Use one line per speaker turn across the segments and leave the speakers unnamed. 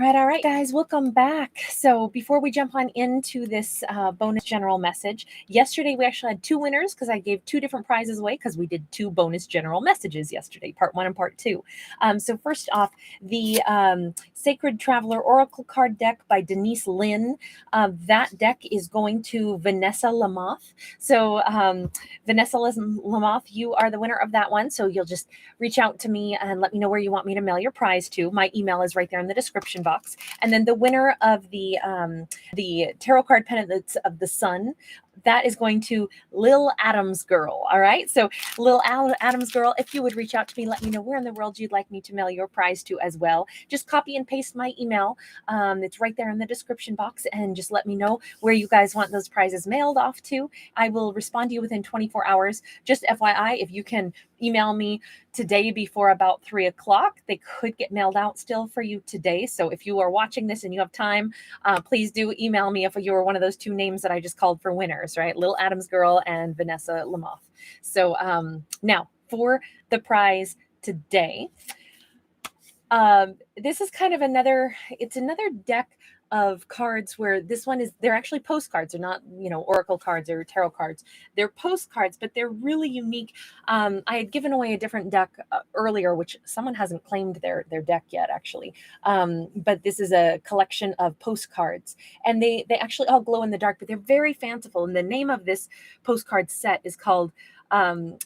All right, guys, welcome back. So before we jump on into this bonus general message, yesterday we actually had two winners because I gave two different prizes away because we did two bonus general messages yesterday, part 1 and part 2. So first off, the Sacred Traveler Oracle card deck by Denise Lynn. That deck is going to Vanessa Lamoth. So Vanessa Lamoth, you are the winner of that one. So you'll just reach out to me and let me know where you want me to mail your prize to. My email is right there in the description box. And then the winner of the tarot card pendants of the sun, that is going to Lil Adams Girl. All right. So Lil Adams Girl, if you would reach out to me, let me know where in the world you'd like me to mail your prize to as well. Just copy and paste my email. It's right there in the description box, and just let me know where you guys want those prizes mailed off to. I will respond to you within 24 hours. Just FYI, if you can email me today before about 3 o'clock, they could get mailed out still for you today. So if you are watching this and you have time, please do email me if you were one of those two names that I just called for winners, right? Lil Adams Girl and Vanessa Lamoth. So now for the prize today. This is kind of another deck of cards where this one is, they're actually postcards. They're not, oracle cards or tarot cards. They're postcards, but they're really unique. I had given away a different deck earlier, which someone hasn't claimed their deck yet, actually. But this is a collection of postcards, and they actually all glow in the dark, but they're very fanciful. And the name of this postcard set is called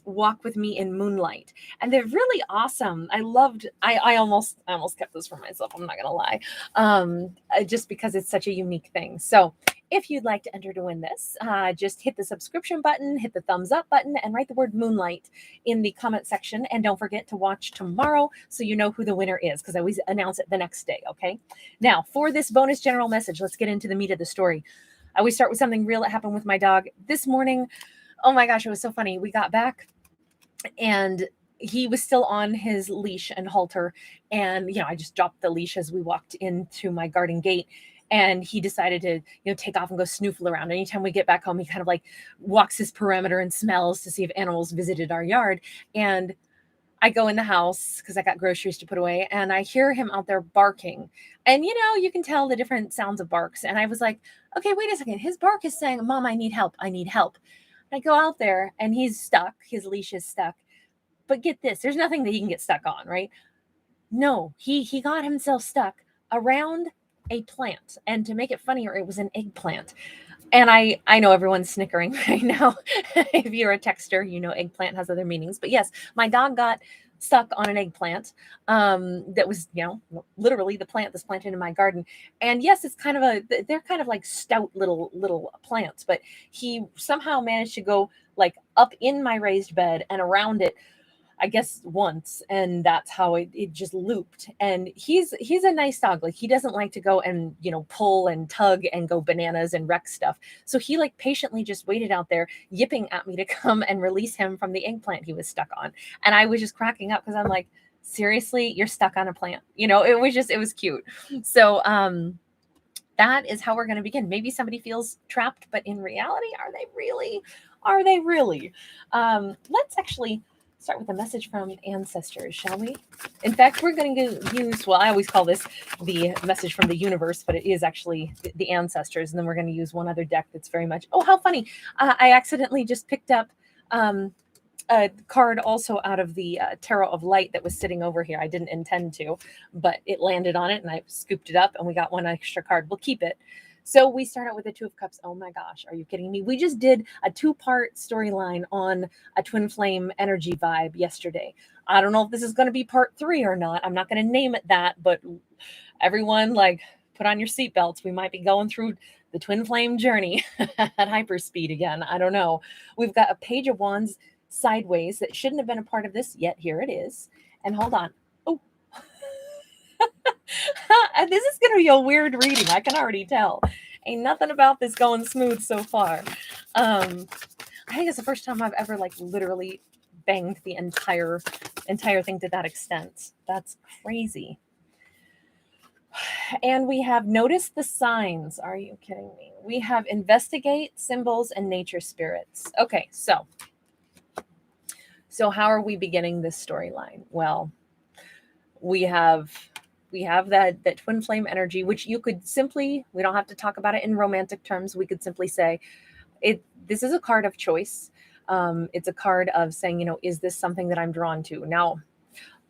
Walk With Me in Moonlight, and they're really awesome. I almost kept this for myself, I'm not gonna lie, just because it's such a unique thing. So if you'd like to enter to win this, just hit the subscription button, hit the thumbs up button, and write the word moonlight in the comment section. And don't forget to watch tomorrow so you know who the winner is, because I always announce it the next day. Okay, now for this bonus general message, let's get into the meat of the story. I always start with something real that happened with my dog this morning. Oh my gosh, it was so funny. We got back and he was still on his leash and halter. And, I just dropped the leash as we walked into my garden gate. And he decided to, take off and go snoofle around. Anytime we get back home, he kind of like walks his perimeter and smells to see if animals visited our yard. And I go in the house because I got groceries to put away, and I hear him out there barking. And, you can tell the different sounds of barks. And I was like, okay, wait a second. His bark is saying, Mom, I need help. I need help. I go out there and he's stuck. His leash is stuck. But get this, there's nothing that he can get stuck on, right? No, he got himself stuck around a plant. And to make it funnier, it was an eggplant. And I know everyone's snickering right now. If you're a texter, eggplant has other meanings. But yes, my dog got stuck on an eggplant that was, literally the plant that's planted in my garden. And yes, it's they're kind of like stout little plants, but he somehow managed to go like up in my raised bed and around it, I guess once, and that's how it just looped. And he's a nice dog. Like, he doesn't like to go and pull and tug and go bananas and wreck stuff. So he like patiently just waited out there yipping at me to come and release him from the eggplant he was stuck on. And I was just cracking up because I'm like, seriously, you're stuck on a plant? It was cute. So that is how we're going to begin. Maybe somebody feels trapped, but in reality, are they really? Let's actually start with a message from ancestors, shall we? In fact, we're going to use, I always call this the message from the universe, but it is actually the ancestors. And then we're going to use one other deck that's very much, oh, how funny. I accidentally just picked up a card also out of the Tarot of Light that was sitting over here. I didn't intend to, but it landed on it and I scooped it up and we got one extra card. We'll keep it. So we start out with the Two of Cups. Oh my gosh, are you kidding me? We just did a 2-part storyline on a twin flame energy vibe yesterday. I don't know if this is going to be part 3 or not. I'm not going to name it that, but everyone, like, put on your seatbelts. We might be going through the twin flame journey at hyperspeed again. I don't know. We've got a Page of Wands sideways that shouldn't have been a part of this, yet here it is. And hold on. Oh. This is going to be a weird reading. I can already tell. Ain't nothing about this going smooth so far. I think it's the first time I've ever like literally banged the entire thing to that extent. That's crazy. And we have Notice the Signs. Are you kidding me? We have Investigate, Symbols, and Nature Spirits. Okay, so how are we beginning this storyline? Well, we have we have that twin flame energy, which you could simply, we don't have to talk about it in romantic terms. We could simply say this is a card of choice. It's a card of saying, is this something that I'm drawn to? Now,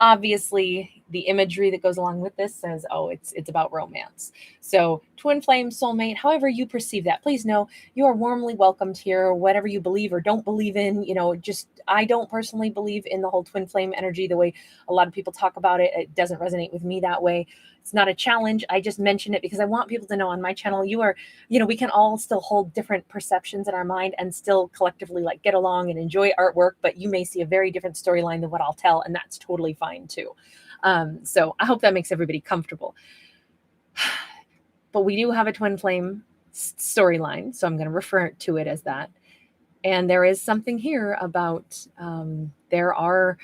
obviously, the imagery that goes along with this says, oh, it's about romance. So twin flame, soulmate, however you perceive that, please know you are warmly welcomed here. Whatever you believe or don't believe in, I don't personally believe in the whole twin flame energy the way a lot of people talk about it. It doesn't resonate with me that way. It's not a challenge. I just mention it because I want people to know on my channel, we can all still hold different perceptions in our mind and still collectively get along and enjoy artwork, but you may see a very different storyline than what I'll tell, and that's totally fine too. So I hope that makes everybody comfortable. But we do have a twin flame storyline, so I'm going to refer to it as that. And there is something here about there are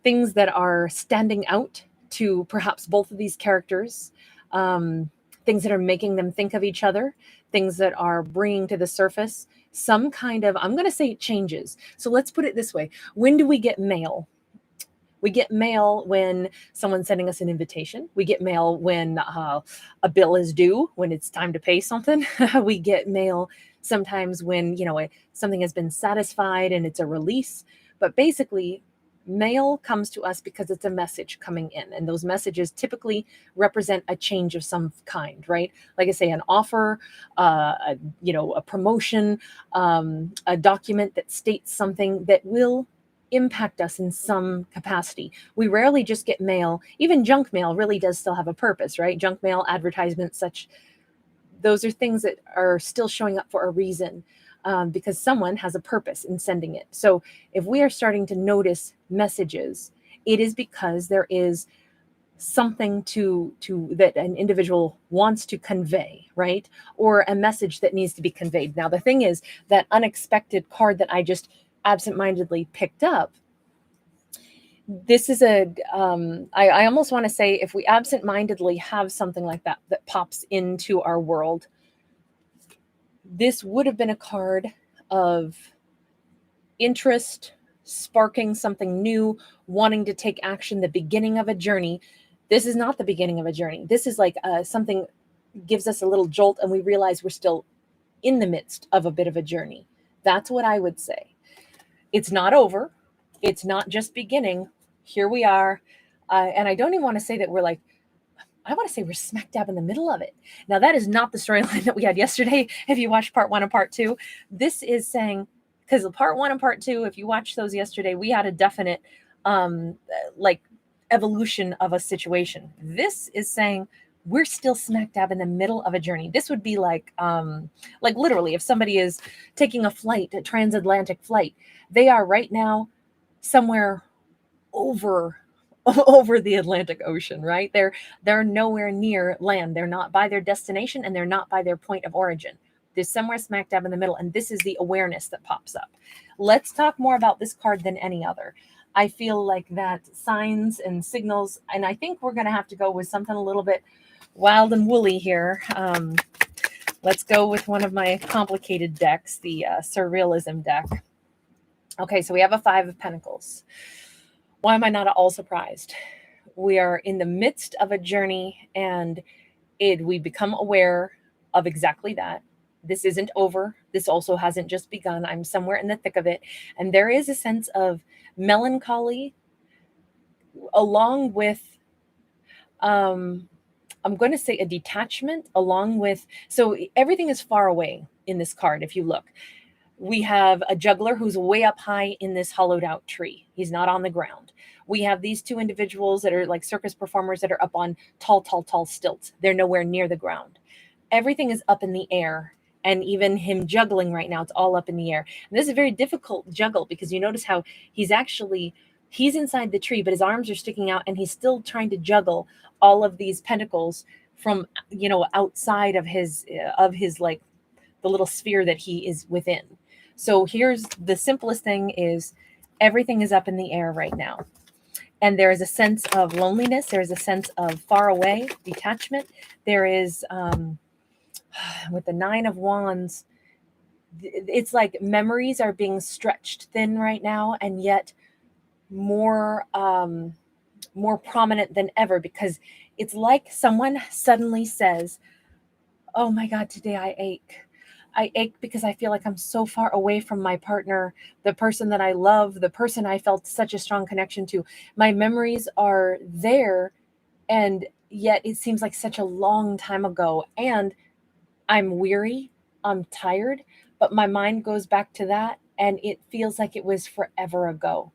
things that are standing out to perhaps both of these characters, things that are making them think of each other, things that are bringing to the surface some kind of, I'm going to say, changes. So let's put it this way. When do we get mail? We get mail when someone's sending us an invitation. We get mail when a bill is due, when it's time to pay something. We get mail sometimes when, something has been satisfied and it's a release. But basically, mail comes to us because it's a message coming in. And those messages typically represent a change of some kind, right? Like I say, an offer, a promotion, a document that states something that will impact us in some capacity. We rarely just get mail. Even junk mail really does still have a purpose, right? Junk mail, advertisements, such, those are things that are still showing up for a reason, because someone has a purpose in sending it. So if we are starting to notice messages, it is because there is something to that an individual wants to convey, right? Or a message that needs to be conveyed. Now, the thing is, that unexpected card that I just absentmindedly picked up, this is I almost want to say, if we absentmindedly have something like that pops into our world, this would have been a card of interest, sparking something new, wanting to take action, the beginning of a journey. This is not the beginning of a journey. This is like something gives us a little jolt and we realize we're still in the midst of a bit of a journey. That's what I would say. It's not over. It's not just beginning. Here we are. And I don't even want to say that we're I want to say we're smack dab in the middle of it. Now, that is not the storyline that we had yesterday. If you watched part 1 and part 2, this is saying, because part 1 and part 2, if you watched those yesterday, we had a definite evolution of a situation. This is saying we're still smack dab in the middle of a journey. This would be like literally, if somebody is taking a flight, a transatlantic flight, they are right now somewhere over the Atlantic Ocean, right? They're nowhere near land. They're not by their destination and they're not by their point of origin. They're somewhere smack dab in the middle. And this is the awareness that pops up. Let's talk more about this card than any other. I feel like that signs and signals, and I think we're going to have to go with something a little bit wild and woolly here. Let's go with one of my complicated decks, the Surrealism deck. Okay, so we have a 5 of Pentacles. Why am I not at all surprised? We are in the midst of a journey, and we become aware of exactly that. This isn't over. This also hasn't just begun. I'm somewhere in the thick of it. And there is a sense of melancholy along with, I'm going to say, a detachment along with, so everything is far away in this card. If you look, we have a juggler who's way up high in this hollowed out tree. He's not on the ground. We have these 2 individuals that are like circus performers that are up on tall stilts. They're nowhere near the ground. Everything is up in the air. And even him juggling right now, it's all up in the air. And this is a very difficult juggle because you notice how he's inside the tree, but his arms are sticking out and he's still trying to juggle all of these pentacles from, outside of his like the little sphere that he is within. So here's the simplest thing is everything is up in the air right now. And there is a sense of loneliness. There is a sense of far away, detachment. There is, with the 9 of Wands, it's like memories are being stretched thin right now, and yet more more prominent than ever, because it's like someone suddenly says, oh my God, today I ache. I ache because I feel like I'm so far away from my partner, the person that I love, the person I felt such a strong connection to. My memories are there, and yet it seems like such a long time ago. And I'm weary, I'm tired, but my mind goes back to that, and it feels like it was forever ago.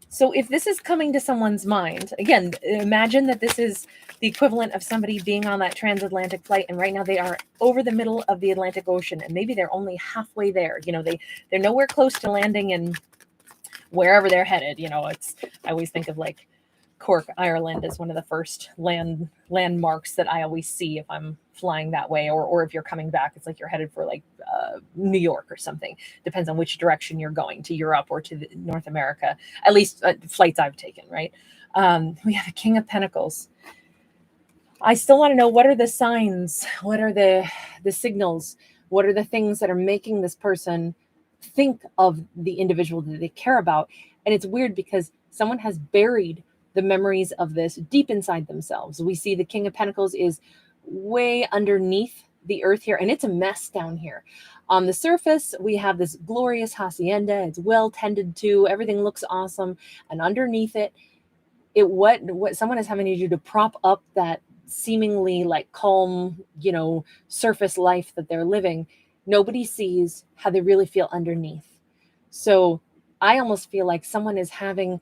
So if this is coming to someone's mind, again, imagine that this is the equivalent of somebody being on that transatlantic flight, and right now they are over the middle of the Atlantic Ocean, and maybe they're only halfway there. You know, they're nowhere close to landing in wherever they're headed. You know, I always think of like Cork, Ireland as one of the first landmarks that I always see if I'm flying that way, or if you're coming back, it's like you're headed for like New York or something. Depends on which direction you're going, to Europe or to North America, at least flights I've taken, right? We have a King of Pentacles. I still want to know, what are the signs? What are the signals? What are the things that are making this person think of the individual that they care about? And it's weird because someone has buried the memories of this deep inside themselves. We see the King of Pentacles is way underneath the earth here, and it's a mess down here. On the surface, we have this glorious hacienda. It's well tended to. Everything looks awesome. And underneath it, what someone is having to do to prop up that seemingly like calm, you know, surface life that they're living, nobody sees how they really feel underneath. So I almost feel like someone is having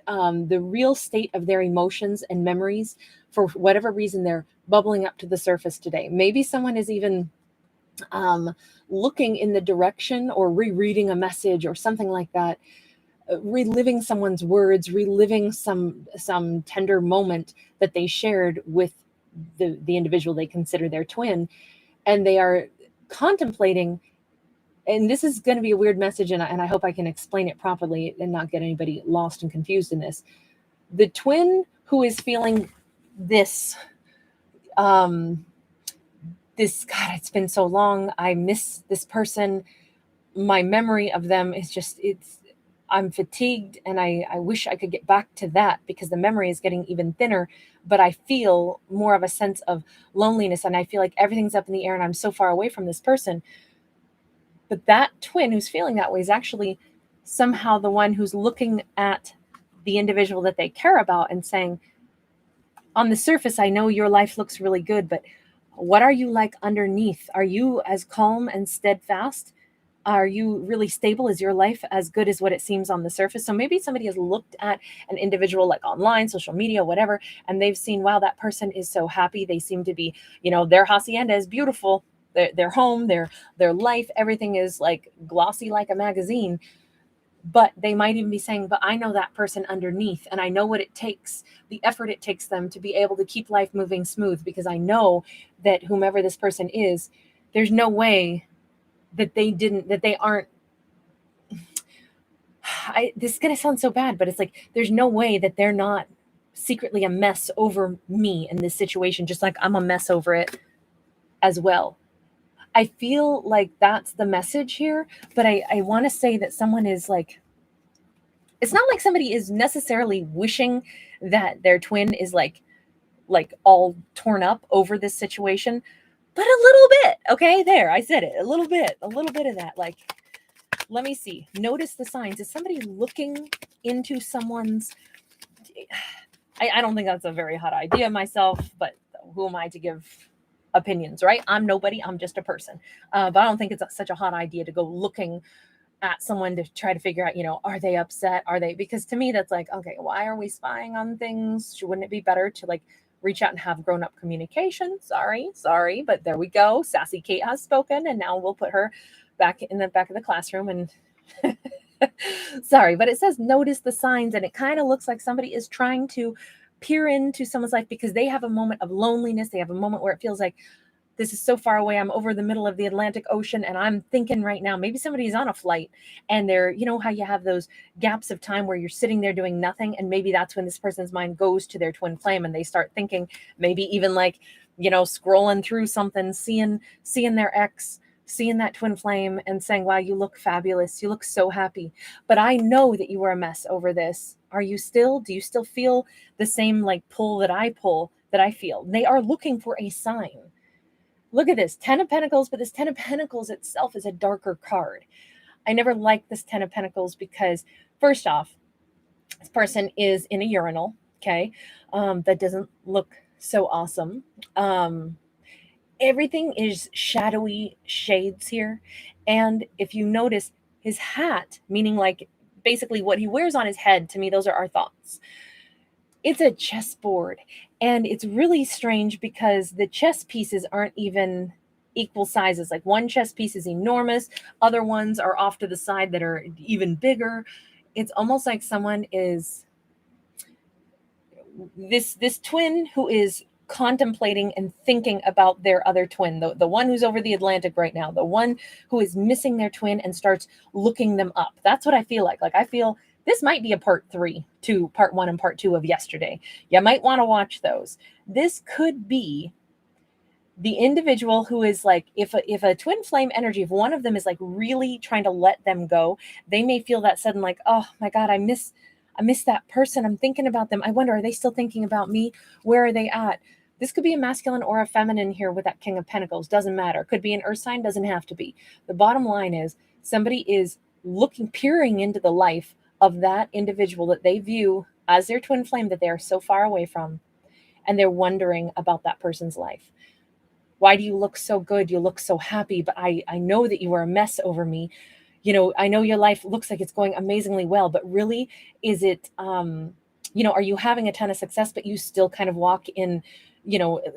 the real state of their emotions and memories, for whatever reason, they're bubbling up to the surface today. Maybe someone is even looking in the direction or rereading a message or something like that, reliving someone's words, reliving some tender moment that they shared with the individual they consider their twin, and they are contemplating. And this is going to be a weird message, and I hope I can explain it properly and not get anybody lost and confused in this. The twin who is feeling this, God, it's been so long. I miss this person. My memory of them is just, I'm fatigued, and I wish I could get back to that, because the memory is getting even thinner, but I feel more of a sense of loneliness, and I feel like everything's up in the air and I'm so far away from this person. But that twin who's feeling that way is actually somehow the one who's looking at the individual that they care about and saying, on the surface, I know your life looks really good, but what are you like underneath? Are you as calm and steadfast? Are you really stable? Is your life as good as what it seems on the surface? So maybe somebody has looked at an individual, like online, social media, whatever, and they've seen, wow, that person is so happy. They seem to be, you know, their hacienda is beautiful. Their home, their life, everything is like glossy like a magazine. But they might even be saying, but I know that person underneath, and I know what it takes, the effort it takes them to be able to keep life moving smooth, because I know that whomever this person is, there's no way that they aren't, this is going to sound so bad, but it's like, there's no way that they're not secretly a mess over me in this situation, just like I'm a mess over it as well. I feel like that's the message here, but I want to say that someone is like, it's not like somebody is necessarily wishing that their twin is like all torn up over this situation, but a little bit. Okay, there, I said it, a little bit of that. Like, let me see. Notice the signs. Is somebody looking into someone's, I don't think that's a very hot idea myself, but who am I to give opinions, right? I'm nobody. I'm just a person. But I don't think it's such a hot idea to go looking at someone to try to figure out, you know, are they upset? Are they, because to me, that's like, okay, why are we spying on things? Wouldn't it be better to like reach out and have grown-up communication? Sorry, but there we go. Sassy Kate has spoken, and now we'll put her back in the back of the classroom. And sorry, but it says notice the signs, and it kind of looks like somebody is trying to peer into someone's life because they have a moment of loneliness. They have a moment where it feels like, this is so far away. I'm over the middle of the Atlantic Ocean, and I'm thinking right now, maybe somebody's on a flight, and they're, you know how you have those gaps of time where you're sitting there doing nothing, and maybe that's when this person's mind goes to their twin flame, and they start thinking, maybe even like, you know, scrolling through something, seeing their ex, seeing that twin flame and saying, wow, you look fabulous. You look so happy. But I know that you were a mess over this. Do you still feel the same like pull that I feel? They are looking for a sign. Look at this 10 of Pentacles, but this 10 of Pentacles itself is a darker card. I never liked this 10 of Pentacles because, first off, this person is in a urinal, okay? That doesn't look so awesome. Everything is shadowy shades here. And if you notice his hat, meaning like basically what he wears on his head, to me, those are our thoughts. It's a chessboard. And it's really strange because the chess pieces aren't even equal sizes. Like one chess piece is enormous. Other ones are off to the side that are even bigger. It's almost like someone is this twin who is contemplating and thinking about their other twin, the one who's over the Atlantic right now, the one who is missing their twin and starts looking them up. That's what I feel like. Like I feel this might be a part 3 to part 1 and part 2 of yesterday. You might want to watch those. This could be the individual who is like, if a twin flame energy, if one of them is like really trying to let them go, they may feel that sudden like, oh my God, I miss that person. I'm thinking about them. I wonder, are they still thinking about me? Where are they at? This could be a masculine or a feminine here with that King of Pentacles. Doesn't matter. Could be an earth sign. Doesn't have to be. The bottom line is somebody is peering into the life of that individual that they view as their twin flame that they are so far away from. And they're wondering about that person's life. Why do you look so good? You look so happy, but I know that you were a mess over me. You know, I know your life looks like it's going amazingly well, but really, is it, are you having a ton of success, but you still kind of walk in,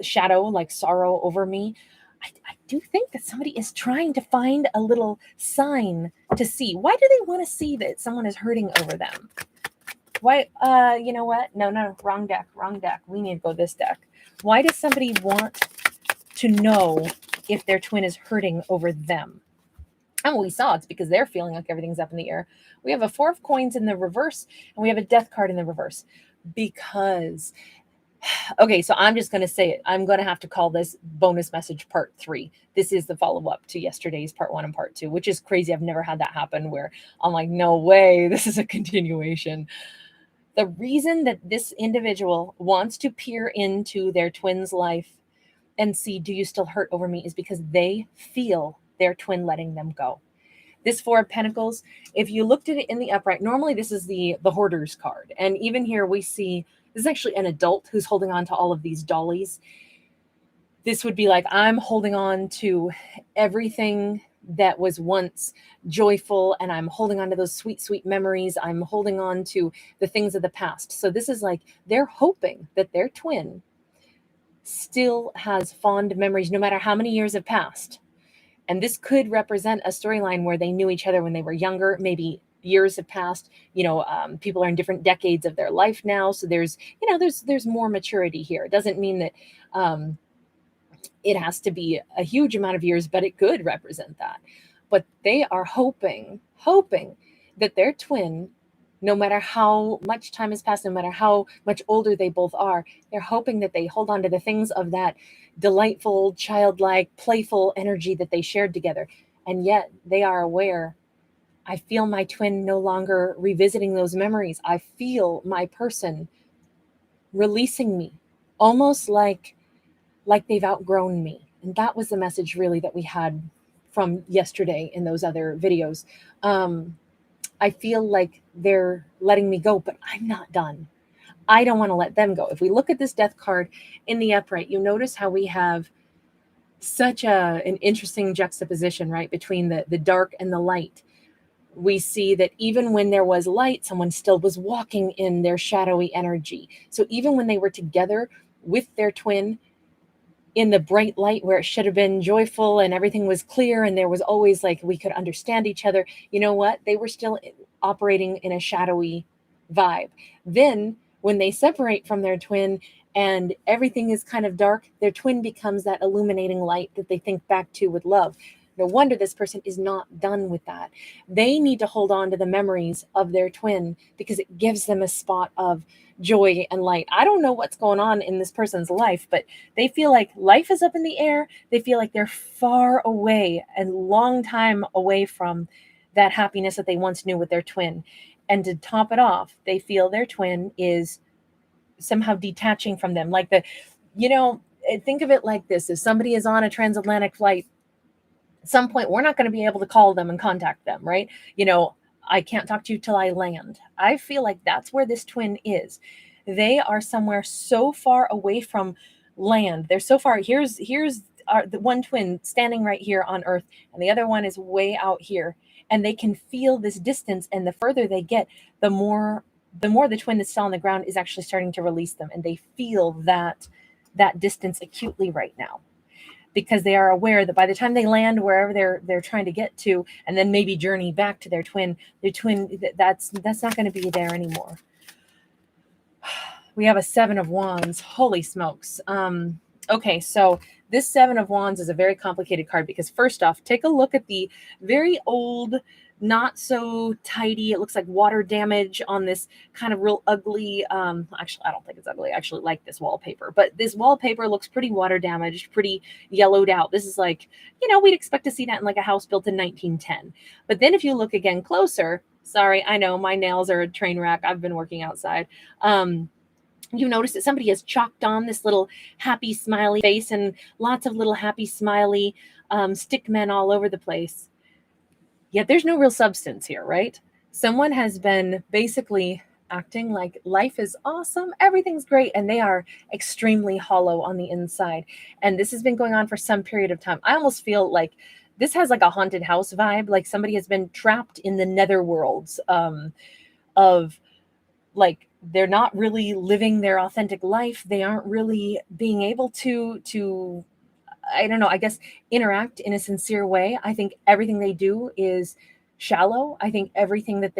shadow, like sorrow over me? I do think that somebody is trying to find a little sign to see. Why do they want to see that someone is hurting over them? Why, you know what? No, wrong deck. We need to go this deck. Why does somebody want to know if their twin is hurting over them? And we saw it's because they're feeling like everything's up in the air. We have a 4 of coins in the reverse, and we have a death card in the reverse. Because, okay, so I'm just going to say it. I'm going to have to call this bonus message part 3. This is the follow-up to yesterday's part 1 and part 2, which is crazy. I've never had that happen where I'm like, no way, this is a continuation. The reason that this individual wants to peer into their twin's life and see, do you still hurt over me, is because they feel their twin letting them go. This 4 of Pentacles, if you looked at it in the upright, normally this is the hoarder's card. And even here we see, this is actually an adult who's holding on to all of these dollies. This would be like, I'm holding on to everything that was once joyful, and I'm holding on to those sweet, sweet memories. I'm holding on to the things of the past. So this is like, they're hoping that their twin still has fond memories, no matter how many years have passed. And this could represent a storyline where they knew each other when they were younger. Maybe years have passed. People are in different decades of their life now. So there's more maturity here. It doesn't mean that it has to be a huge amount of years, but it could represent that. But they are hoping that their twin, no matter how much time has passed, no matter how much older they both are, they're hoping that they hold on to the things of that delightful, childlike, playful energy that they shared together. And yet they are aware, I feel my twin no longer revisiting those memories. I feel my person releasing me, almost like they've outgrown me. And that was the message really that we had from yesterday in those other videos. I feel like they're letting me go, but I'm not done. I don't want to let them go. If we look at this death card in the upright, you notice how we have such an interesting juxtaposition, right, between the dark and the light. We see that even when there was light, someone still was walking in their shadowy energy. So even when they were together with their twin in the bright light where it should have been joyful and everything was clear and there was always like we could understand each other, you know what? They were still operating in a shadowy vibe. Then when they separate from their twin and everything is kind of dark, their twin becomes that illuminating light that they think back to with love. No wonder this person is not done with that. They need to hold on to the memories of their twin because it gives them a spot of joy and light. I don't know what's going on in this person's life, but they feel like life is up in the air. They feel like they're far away and long time away from that happiness that they once knew with their twin. And to top it off, they feel their twin is somehow detaching from them. Like think of it like this. If somebody is on a transatlantic flight, at some point we're not going to be able to call them and contact them, right? I can't talk to you till I land. I feel like that's where this twin is. They are somewhere so far away from land. They're so far. Here's the one twin standing right here on Earth, and the other one is way out here. And they can feel this distance. And the further they get, the more the twin that's still on the ground is actually starting to release them. And they feel that distance acutely right now, because they are aware that by the time they land wherever they're trying to get to, and then maybe journey back to their twin, that's not going to be there anymore. We have a 7 of Wands. Holy smokes. Okay, so this 7 of Wands is a very complicated card because first off, take a look at the very old, not so tidy, it looks like water damage on this kind of real ugly, actually, I don't think it's ugly. I actually like this wallpaper, but this wallpaper looks pretty water damaged, pretty yellowed out. This is like, we'd expect to see that in like a house built in 1910. But then if you look again closer, sorry, I know my nails are a train wreck. I've been working outside. You notice that somebody has chalked on this little happy smiley face and lots of little happy smiley stick men all over the place. Yet there's no real substance here, right? Someone has been basically acting like life is awesome, everything's great, and they are extremely hollow on the inside. And this has been going on for some period of time. I almost feel like this has like a haunted house vibe, like somebody has been trapped in the netherworlds of like they're not really living their authentic life. They aren't really being able to I don't know, I guess interact in a sincere way. I think everything they do is shallow. I think everything that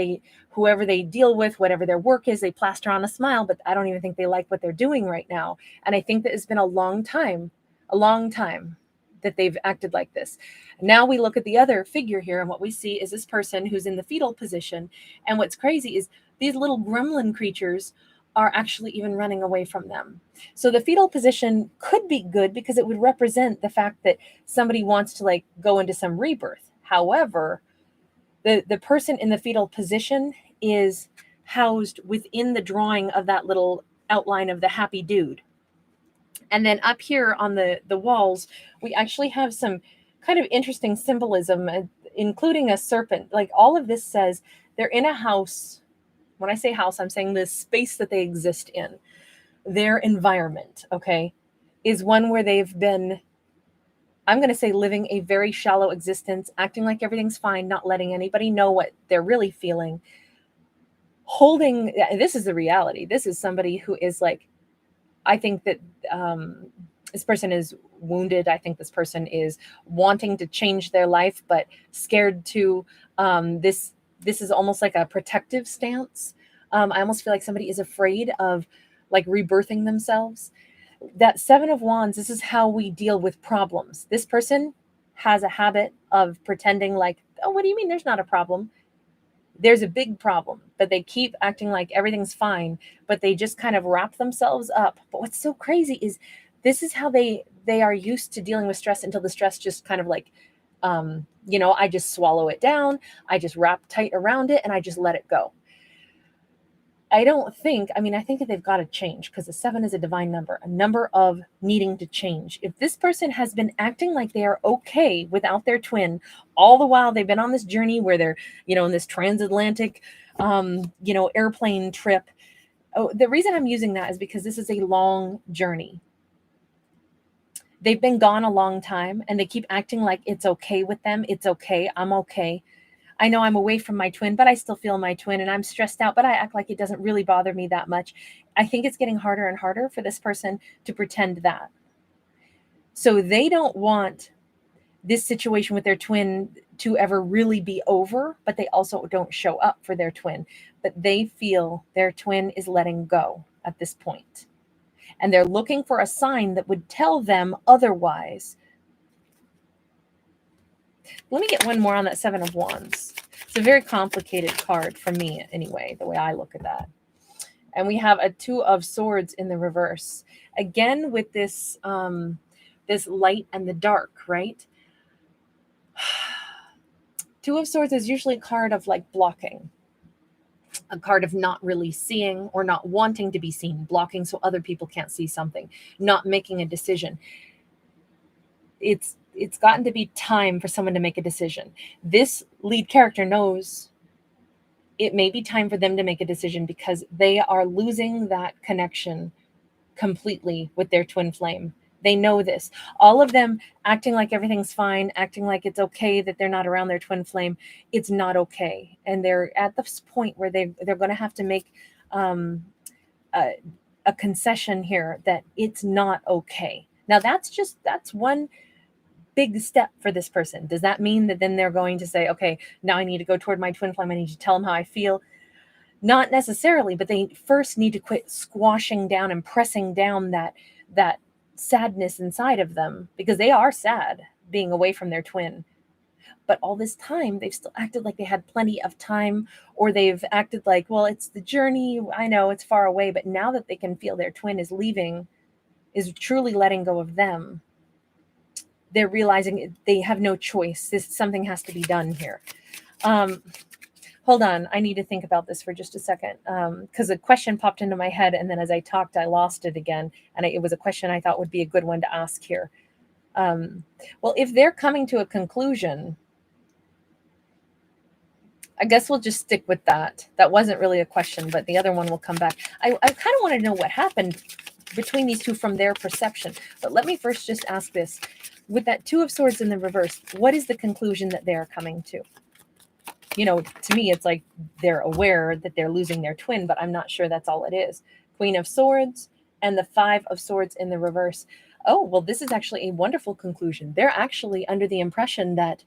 whoever they deal with, whatever their work is, they plaster on a smile, but I don't even think they like what they're doing right now. And I think that it's been a long time that they've acted like this. Now we look at the other figure here, and what we see is this person who's in the fetal position. And what's crazy is these little gremlin creatures are actually even running away from them. So the fetal position could be good because it would represent the fact that somebody wants to like go into some rebirth. However, the person in the fetal position is housed within the drawing of that little outline of the happy dude. And then up here on the walls, we actually have some kind of interesting symbolism, including a serpent. Like all of this says they're in a house. When I say house, I'm saying the space that they exist in. Their environment, okay, is one where they've been, I'm going to say, living a very shallow existence, acting like everything's fine, not letting anybody know what they're really feeling. This is the reality. This is somebody who is like, I think that this person is wounded. I think this person is wanting to change their life, but scared to. This is almost like a protective stance. I almost feel like somebody is afraid of like rebirthing themselves. That 7 of Wands, this is how we deal with problems. This person has a habit of pretending like, oh, what do you mean there's not a problem? There's a big problem, but they keep acting like everything's fine, but they just kind of wrap themselves up. But what's so crazy is this is how they are used to dealing with stress until the stress just kind of like, I just swallow it down. I just wrap tight around it and I just let it go. I think that they've got to change because the 7 is a divine number, a number of needing to change. If this person has been acting like they are okay without their twin, all the while they've been on this journey where they're, in this transatlantic, airplane trip. Oh, the reason I'm using that is because this is a long journey. They've been gone a long time and they keep acting like it's okay with them. It's okay. I'm okay. I know I'm away from my twin, but I still feel my twin and I'm stressed out, but I act like it doesn't really bother me that much. I think it's getting harder and harder for this person to pretend that. So they don't want this situation with their twin to ever really be over, but they also don't show up for their twin. But they feel their twin is letting go at this point. And they're looking for a sign that would tell them otherwise. let me get one more on that Seven of Wands. It's a very complicated card for me anyway, the way I look at that. And we have a Two of Swords in the reverse. Again, with this, this light and the dark, right? Two of Swords is usually a card of like blocking, a card of not really seeing or not wanting to be seen, blocking so other people can't see something, not making a decision. It's gotten to be time for someone to make a decision. This lead character knows it may be time for them to make a decision because they are losing that connection completely with their twin flame. They know this. All of them acting like everything's fine, acting like it's okay that they're not around their twin flame. It's not okay. And they're at this point where they're going to have to make a concession here that it's not okay. Now, that's one big step for this person. Does that mean that then they're going to say, okay, now I need to go toward my twin flame. I need to tell them how I feel? Not necessarily, but they first need to quit squashing down and pressing down that sadness inside of them, because they are sad being away from their twin. But all this time, they've still acted like they had plenty of time, or they've acted like, well, it's the journey. I know it's far away, but now that they can feel their twin is leaving, is truly letting go of them, they're realizing they have no choice. Something has to be done here. Hold on. I need to think about this for just a second, because a question popped into my head, and then as I talked, I lost it again. And it was a question I thought would be a good one to ask here. Well, if they're coming to a conclusion, I guess we'll just stick with that. That wasn't really a question, but the other one will come back. I kind of want to know what happened between these two from their perception. But let me first just ask this. With that Two of Swords in the reverse, what is the conclusion that they're coming to? You know, to me, it's like they're aware that they're losing their twin, but I'm not sure that's all it is. Queen of Swords and the Five of Swords in the reverse. Oh, well, this is actually a wonderful conclusion. They're actually under the impression that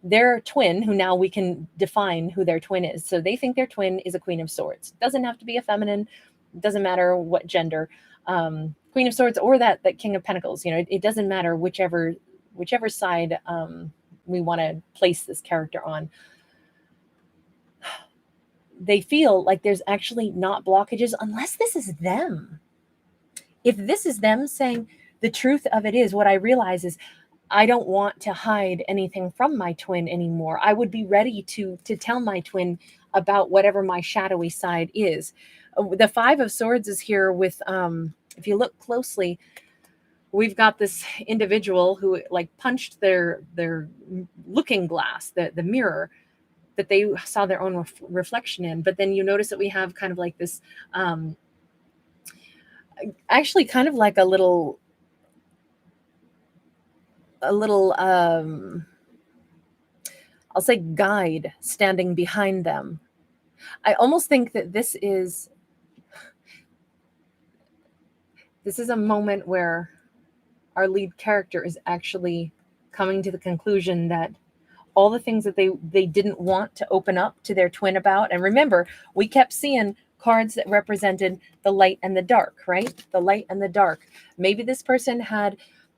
their twin, who now we can define who their twin is. So they think their twin is a Queen of Swords. Doesn't have to be a feminine. Doesn't matter what gender. Queen of Swords or that King of Pentacles. You know, it doesn't matter whichever side we want to place this character on. They feel like there's actually not blockages unless this is them. If this is them saying the truth of it is, what I realize is I don't want to hide anything from my twin anymore. I would be ready to tell my twin about whatever my shadowy side is. The Five of Swords is here with, if you look closely, we've got this individual who like punched their looking glass, the mirror that they saw their own reflection in. But then you notice that we have kind of like this, actually kind of like a little I'll say guide standing behind them. I almost think that this is a moment where our lead character is actually coming to the conclusion that all the things that they didn't want to open up to their twin about. And remember, we kept seeing cards that represented the light and the dark, right? The light and the dark. Maybe this person had,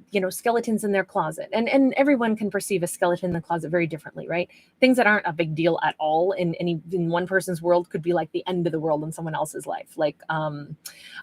you know, skeletons in their closet, and everyone can perceive a skeleton in the closet very differently, right? Things that aren't a big deal at all in one person's world could be like the end of the world in someone else's life. Like,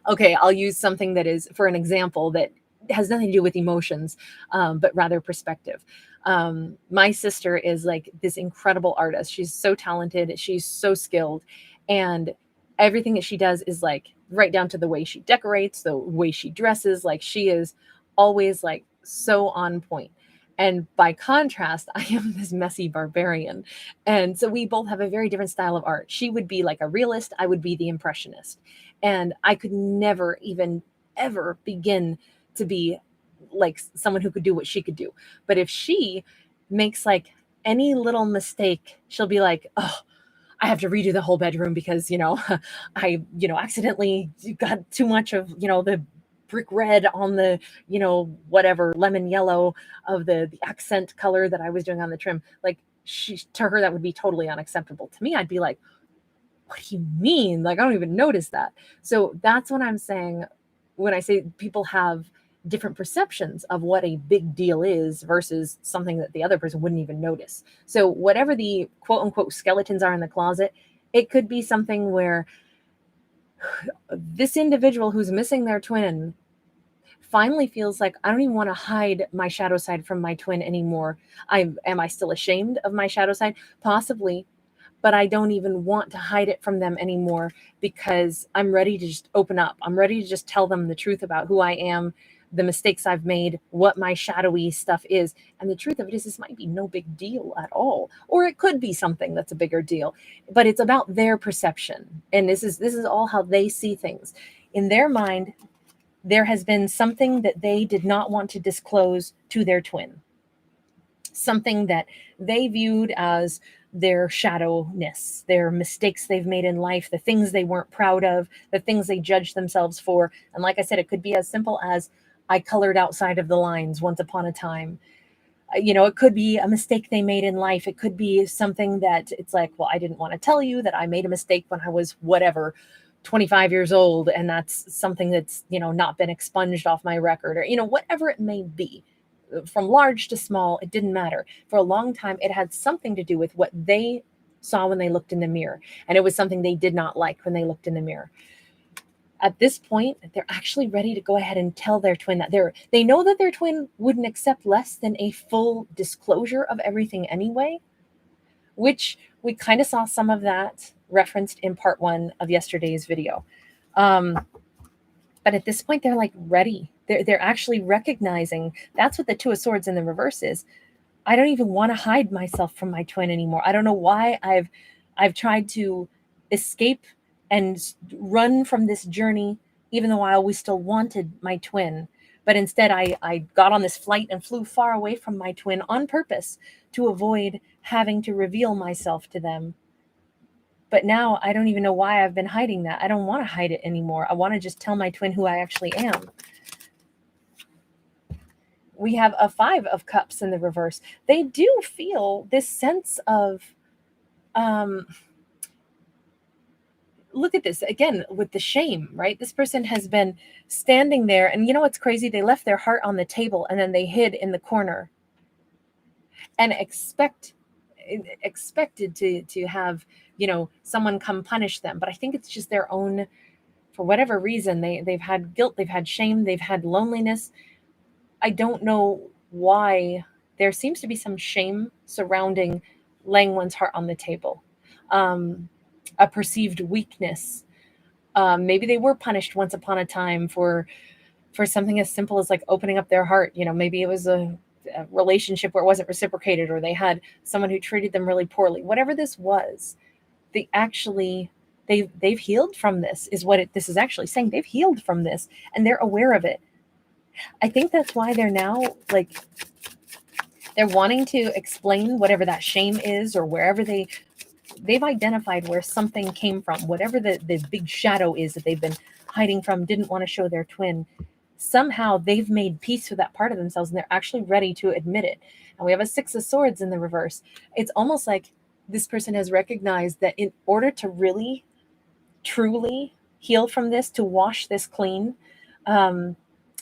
okay, I'll use something that is for an example that has nothing to do with emotions, but rather perspective. My sister is like this incredible artist. She's so talented. She's so skilled. And everything that she does is like right down to the way she decorates, the way she dresses. Like she is always like so on point. And by contrast, I am this messy barbarian. And so we both have a very different style of art. She would be like a realist. I would be the impressionist. And I could never even ever begin to be like someone who could do what she could do. But if she makes like any little mistake, she'll be like, oh, I have to redo the whole bedroom because, you know, I, you know, accidentally got too much of, you know, the brick red on the, you know, whatever lemon yellow of the accent color that I was doing on the trim. Like to her, that would be totally unacceptable. To me, I'd be like, what do you mean? Like, I don't even notice that. So that's what I'm saying when I say people have different perceptions of what a big deal is versus something that the other person wouldn't even notice. So whatever the quote unquote skeletons are in the closet, it could be something where this individual who's missing their twin finally feels like, I don't even want to hide my shadow side from my twin anymore. Am I still ashamed of my shadow side? Possibly, but I don't even want to hide it from them anymore because I'm ready to just open up. I'm ready to just tell them the truth about who I am, the mistakes I've made, what my shadowy stuff is. And the truth of it is, this might be no big deal at all. Or it could be something that's a bigger deal, but it's about their perception. And this is all how they see things. In their mind, there has been something that they did not want to disclose to their twin. Something that they viewed as their shadowness, their mistakes they've made in life, the things they weren't proud of, the things they judged themselves for. And like I said, it could be as simple as, I colored outside of the lines once upon a time. It could be a mistake they made in life. It could be something that it's like, well, I didn't want to tell you that I made a mistake when I was whatever, 25 years old. And that's something that's, not been expunged off my record, or, whatever it may be. From large to small, it didn't matter. For a long time, it had something to do with what they saw when they looked in the mirror. And it was something they did not like when they looked in the mirror. At this point, they're actually ready to go ahead and tell their twin that they know that their twin wouldn't accept less than a full disclosure of everything anyway, which we kind of saw some of that referenced in part 1 of yesterday's video. But at this point, they're like ready. They're actually recognizing that's what the Two of Swords in the reverse is. I don't even want to hide myself from my twin anymore. I don't know why I've tried to escape and run from this journey, even though I always still wanted my twin. But instead, I got on this flight and flew far away from my twin on purpose to avoid having to reveal myself to them. But now I don't even know why I've been hiding that. I don't want to hide it anymore. I want to just tell my twin who I actually am. We have a 5 of Cups in the reverse. They do feel this sense of, look at this again with the shame, right? This person has been standing there, and you know what's crazy? They left their heart on the table and then they hid in the corner and expected to have, someone come punish them. But I think it's just their own, for whatever reason, they've had guilt, they've had shame, they've had loneliness. I don't know why there seems to be some shame surrounding laying one's heart on the table. A perceived weakness. Maybe they were punished once upon a time for something as simple as like opening up their heart. Maybe it was a relationship where it wasn't reciprocated, or they had someone who treated them really poorly. Whatever this was, they've healed from this, is what this is actually saying. They've healed from this and they're aware of it. I think that's why they're now they're wanting to explain whatever that shame is, or wherever they've identified where something came from, whatever the big shadow is that they've been hiding from, didn't want to show their twin. Somehow they've made peace with that part of themselves and they're actually ready to admit it. And we have a 6 of Swords in the reverse. It's almost like this person has recognized that in order to really, truly heal from this, to wash this clean,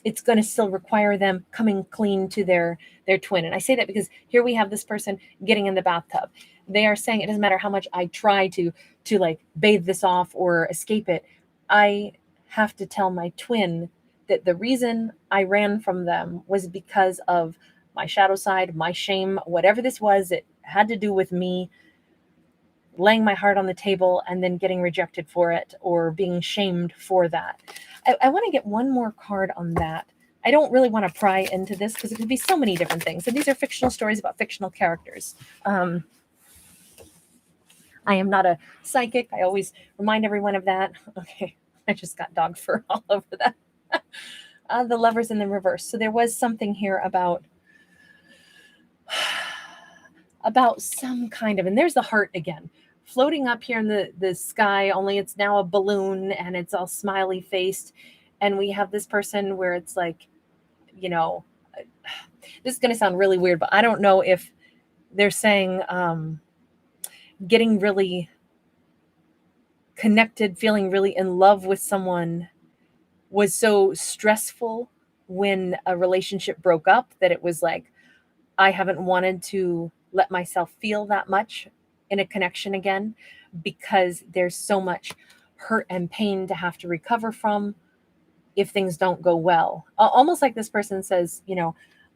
it's going to still require them coming clean to their twin. And I say that because here we have this person getting in the bathtub. They are saying, it doesn't matter how much I try to like bathe this off or escape it. I have to tell my twin that the reason I ran from them was because of my shadow side, my shame, whatever this was. It had to do with me laying my heart on the table and then getting rejected for it, or being shamed for that. I want to get one more card on that. I don't really want to pry into this because it could be so many different things. And these are fictional stories about fictional characters. I am not a psychic. I always remind everyone of that. Okay, I just got dog fur all over that. The Lovers in the reverse. So there was something here about some kind of, and there's the heart again, floating up here in the sky, only it's now a balloon and it's all smiley faced. And we have this person where it's like, this is going to sound really weird, but I don't know if they're saying getting really connected, feeling really in love with someone was so stressful when a relationship broke up, that it was like, I haven't wanted to let myself feel that much in a connection again, because there's so much hurt and pain to have to recover from if things don't go well. Almost like this person says,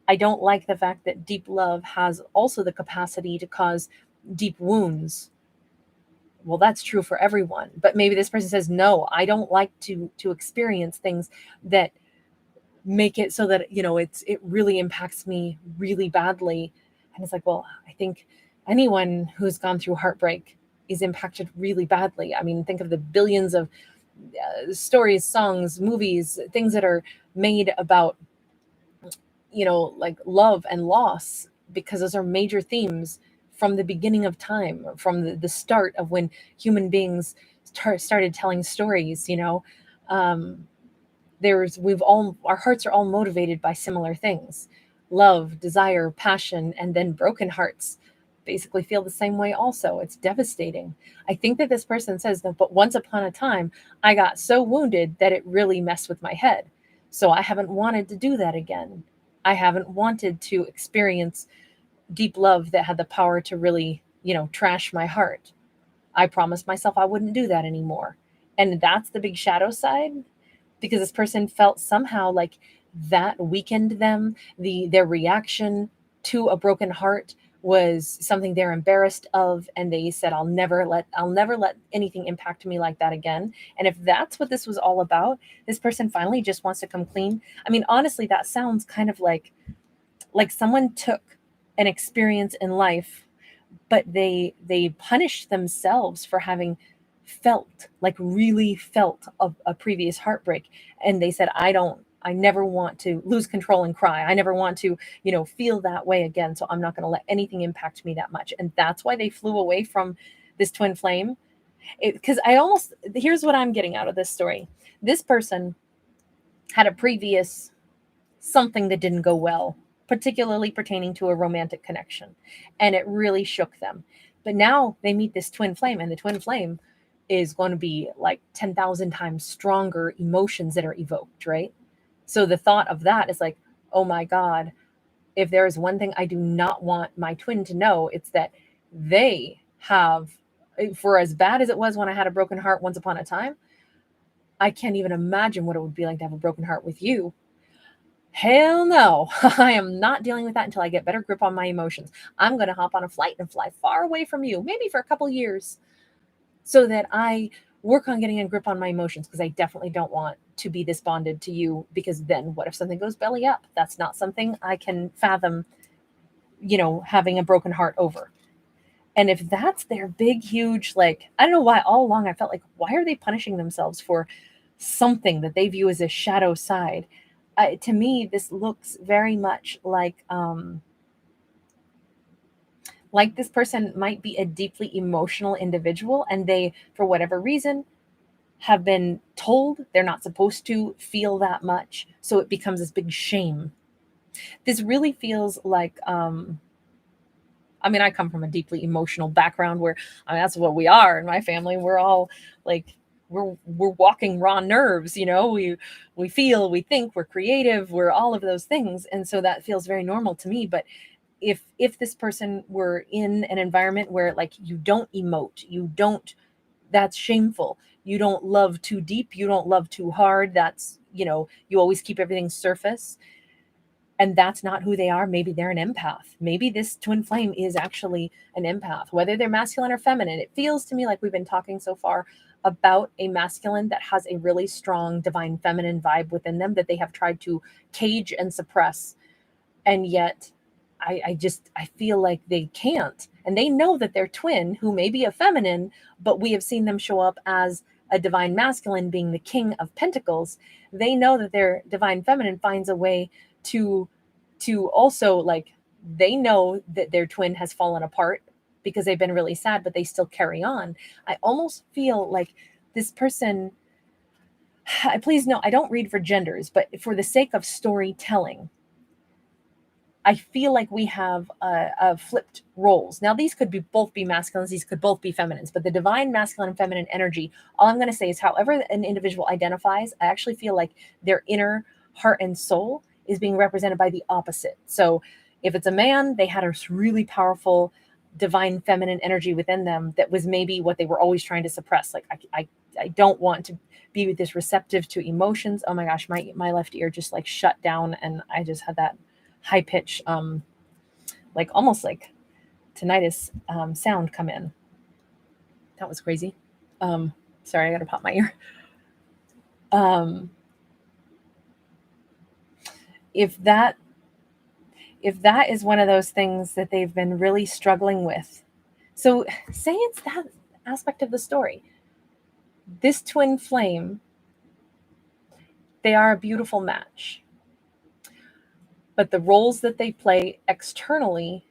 I don't like the fact that deep love has also the capacity to cause deep wounds. Well, that's true for everyone, but maybe this person says, no, I don't like to experience things that make it so that it really impacts me really badly. And it's like, well, I think anyone who's gone through heartbreak is impacted really badly. I mean, think of the billions of stories, songs, movies, things that are made about like love and loss, because those are major themes from the beginning of time, from the start of when human beings started telling stories. Our hearts are all motivated by similar things: love, desire, passion, and then broken hearts basically feel the same way also. It's devastating. I think that this person says that, but once upon a time, I got so wounded that it really messed with my head. So I haven't wanted to do that again. I haven't wanted to experience deep love that had the power to really, trash my heart. I promised myself I wouldn't do that anymore. And that's the big shadow side, because this person felt somehow like that weakened them. Their reaction to a broken heart was something they're embarrassed of, and they said, I'll never let anything impact me like that again. And if that's what this was all about, this person finally just wants to come clean. I mean, honestly, that sounds kind of like someone took an experience in life, but they punished themselves for having really felt a previous heartbreak. And they said, I never want to lose control and cry. I never want to, feel that way again. So I'm not going to let anything impact me that much. And that's why they flew away from this twin flame. Because here's what I'm getting out of this story. This person had a previous something that didn't go well, particularly pertaining to a romantic connection. And it really shook them. But now they meet this twin flame, and the twin flame is going to be like 10,000 times stronger emotions that are evoked, right? So the thought of that is like, oh my God, if there is one thing I do not want my twin to know, it's that they have, for as bad as it was when I had a broken heart once upon a time, I can't even imagine what it would be like to have a broken heart with you. Hell no, I am not dealing with that until I get better grip on my emotions. I'm going to hop on a flight and fly far away from you, maybe for a couple years, so that I work on getting a grip on my emotions, because I definitely don't want to be this bonded to you, because then what if something goes belly up? That's not something I can fathom, having a broken heart over. And if that's their big, huge, like, I don't know why all along I felt like, why are they punishing themselves for something that they view as a shadow side? To me, this looks very much like this person might be a deeply emotional individual, and they, for whatever reason, have been told they're not supposed to feel that much. So it becomes this big shame. This really feels like, I come from a deeply emotional background where, that's what we are in my family. We're all like, we're walking raw nerves, we feel, we think, we're creative, we're all of those things. And so that feels very normal to me. But if this person were in an environment where, like, you don't emote, that's shameful. You don't love too deep, you don't love too hard. That's, you always keep everything surface. And that's not who they are. Maybe they're an empath. Maybe this twin flame is actually an empath, whether they're masculine or feminine. It feels to me like we've been talking so far about a masculine that has a really strong divine feminine vibe within them that they have tried to cage and suppress. And yet I feel like they can't. And they know that their twin, who may be a feminine, but we have seen them show up as a divine masculine, being the King of Pentacles. They know that their divine feminine finds a way to also, like, they know that their twin has fallen apart because they've been really sad, but they still carry on. I almost feel like this person, please no, I don't read for genders, but for the sake of storytelling, I feel like we have flipped roles. Now, these could be both be masculines, these could both be feminines, but the divine masculine and feminine energy, all I'm going to say is however an individual identifies, I actually feel like their inner heart and soul is being represented by the opposite. So if it's a man, they had a really powerful divine feminine energy within them that was maybe what they were always trying to suppress. Like, I don't want to be with this receptive to emotions. Oh my gosh, my left ear just like shut down, and I just had that high pitch, like almost like tinnitus sound come in. That was crazy. Sorry, I gotta pop my ear. If that is one of those things that they've been really struggling with, so say it's that aspect of the story. This twin flame, they are a beautiful match. But the roles that they play externally,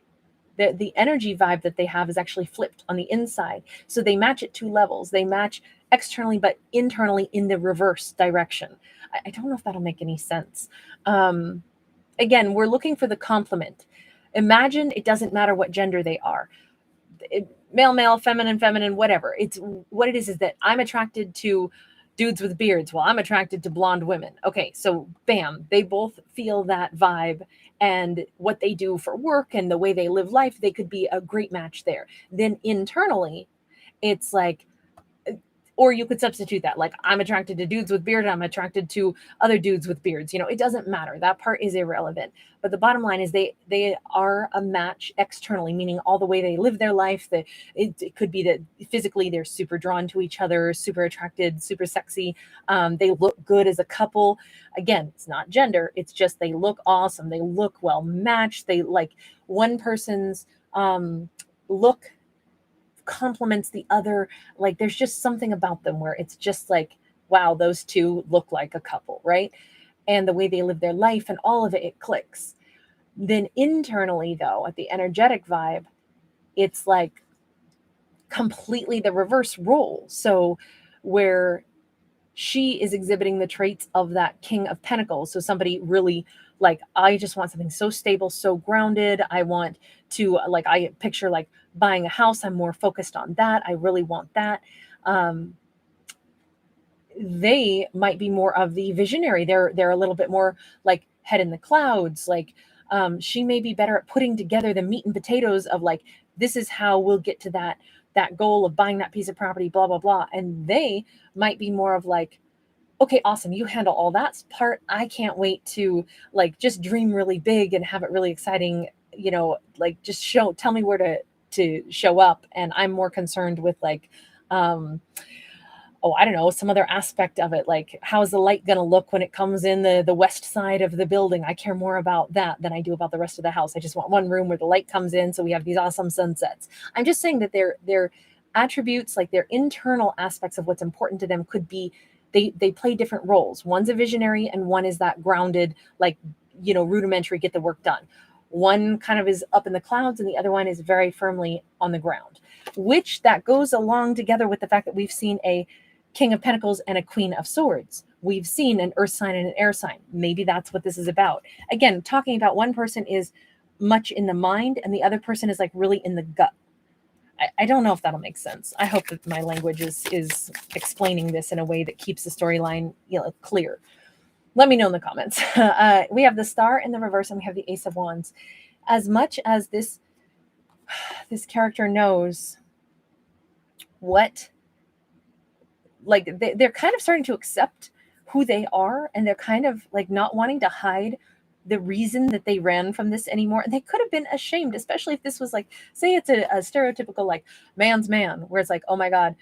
the energy vibe that they have is actually flipped on the inside. So they match at two levels. They match externally, but internally in the reverse direction. I don't know if that'll make any sense. Again, we're looking for the complement. Imagine it doesn't matter what gender they are. Male, feminine, whatever. It's what it is that I'm attracted to dudes with beards. Well, I'm attracted to blonde women. Okay, so bam, they both feel that vibe, and what they do for work and the way they live life, they could be a great match there. Then internally, it's like, or you could substitute that, like, I'm attracted to dudes with beard, I'm attracted to other dudes with beards. It doesn't matter. That part is irrelevant. But the bottom line is they are a match externally, meaning all the way they live their life. That it could be that physically they're super drawn to each other, super attracted, super sexy. They look good as a couple. Again, it's not gender. It's just they look awesome. They look well matched. They like one person's look complements the other. Like there's just something about them where it's just like, wow, those two look like a couple, right? And the way they live their life and all of it, it clicks. Then internally though, at the energetic vibe, it's like completely the reverse role. So where she is exhibiting the traits of that King of Pentacles. So somebody really like, I just want something so stable, so grounded. I want to, like, I picture like buying a house. I'm more focused on that. I really want that. They might be more of the visionary. They're a little bit more like head in the clouds. Like she may be better at putting together the meat and potatoes of like, this is how we'll get to that goal of buying that piece of property, blah, blah, blah. And they might be more of like, okay, awesome. You handle all that part. I can't wait to like just dream really big and have it really exciting, like just tell me where to show up. And I'm more concerned with like, I don't know, some other aspect of it. Like, how's the light going to look when it comes in the west side of the building? I care more about that than I do about the rest of the house. I just want one room where the light comes in so we have these awesome sunsets. I'm just saying that their attributes, like their internal aspects of what's important to them could be, they play different roles. One's a visionary and one is that grounded, like, rudimentary, get the work done. One kind of is up in the clouds and the other one is very firmly on the ground, which that goes along together with the fact that we've seen a King of Pentacles and a Queen of Swords. We've seen an earth sign and an air sign. Maybe that's what this is about. Again, talking about one person is much in the mind and the other person is like really in the gut. I don't know if that'll make sense. I hope that my language is explaining this in a way that keeps the storyline clear. Let me know in the comments. We have the Star in the reverse and we have the Ace of Wands. As much as this character knows what, like they're kind of starting to accept who they are, and they're kind of like not wanting to hide the reason that they ran from this anymore. And they could have been ashamed, especially if this was like, say it's a stereotypical like man's man, where it's like, oh my God,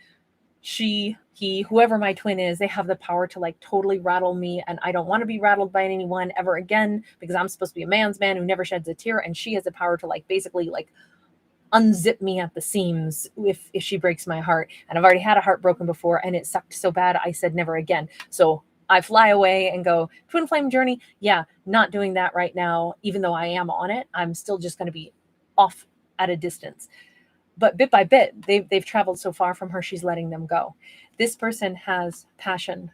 she, he, whoever my twin is, they have the power to like totally rattle me, and I don't want to be rattled by anyone ever again because I'm supposed to be a man's man who never sheds a tear, and she has the power to like basically like unzip me at the seams if she breaks my heart. And I've already had a heart broken before and it sucked so bad I said never again. So I fly away and go, twin flame journey. Yeah, not doing that right now. Even though I am on it, I'm still just going to be off at a distance. But bit by bit, they've traveled so far from her, she's letting them go. This person has passion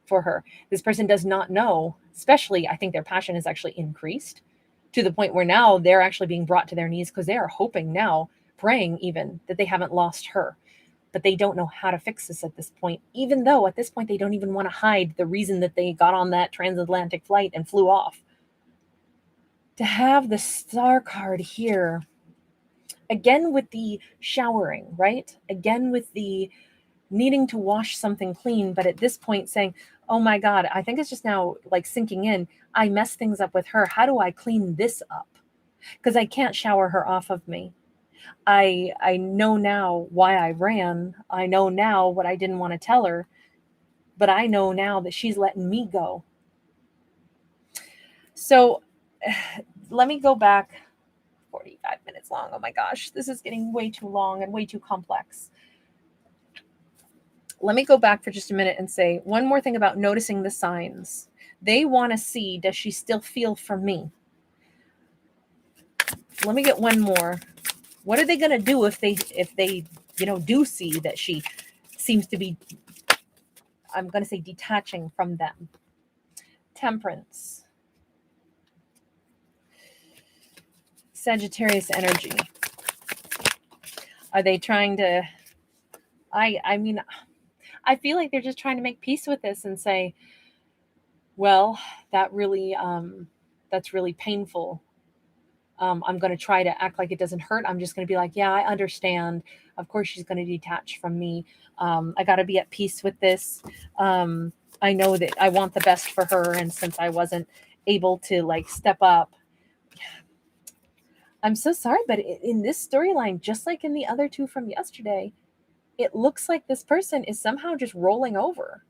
for her. This person does not know, especially I think their passion is actually increased to the point where now they're actually being brought to their knees because they are hoping now, praying even, that they haven't lost her. but they don't know how to fix this at this point, even though at this point they don't even want to hide the reason that they got on that transatlantic flight and flew off. To have the Star card here, again with the showering, right? Again with the needing to wash something clean, but at this point saying, oh my God, I think it's just now like sinking in. I messed things up with her. How do I clean this up? Because I can't shower her off of me. I know now why I ran. I know now what I didn't want to tell her, but I know now that she's letting me go. So let me go back. 45 minutes long. Oh my gosh, this is getting way too long and way too complex. Let me go back for just a minute and say one more thing about noticing the signs. They want to see, does she still feel for me? Let me get one more. What are they going to do if they do see that she seems to be, I'm going to say, detaching from them? Temperance. Sagittarius energy. Are they trying to, I mean, I feel like they're just trying to make peace with this and say, well, that really, that's really painful. I'm going to try to act like it doesn't hurt. I'm just going to be like, yeah, I understand. Of course, she's going to detach from me. I got to be at peace with this. I know that I want the best for her. And since I wasn't able to like step up, I'm so sorry. But in this storyline, just like in the other two from yesterday, it looks like this person is somehow just rolling over.